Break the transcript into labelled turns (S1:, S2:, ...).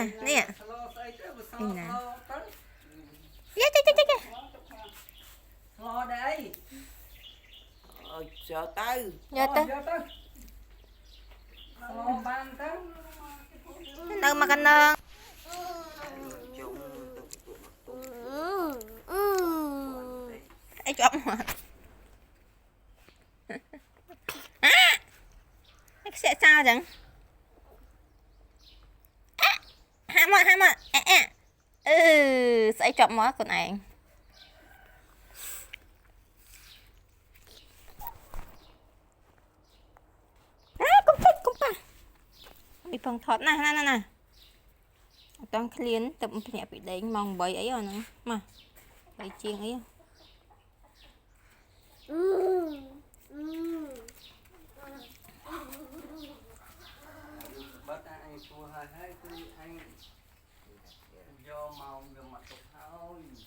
S1: nè nè nè nè
S2: Lo đây.
S3: Chờ tư.
S1: giờ tới
S2: Lo ban tới.
S1: đâu mà canh nương ấy chọn mà sẽ sao chẳng ham mà sẽ chọn món của này cũng pa bị phần thọt nè toàn clean tập nhẹ bị đánh mong bấy ấy rồi nè mà bấy chiên ấy
S2: Bắt anh chua hơi hơi anh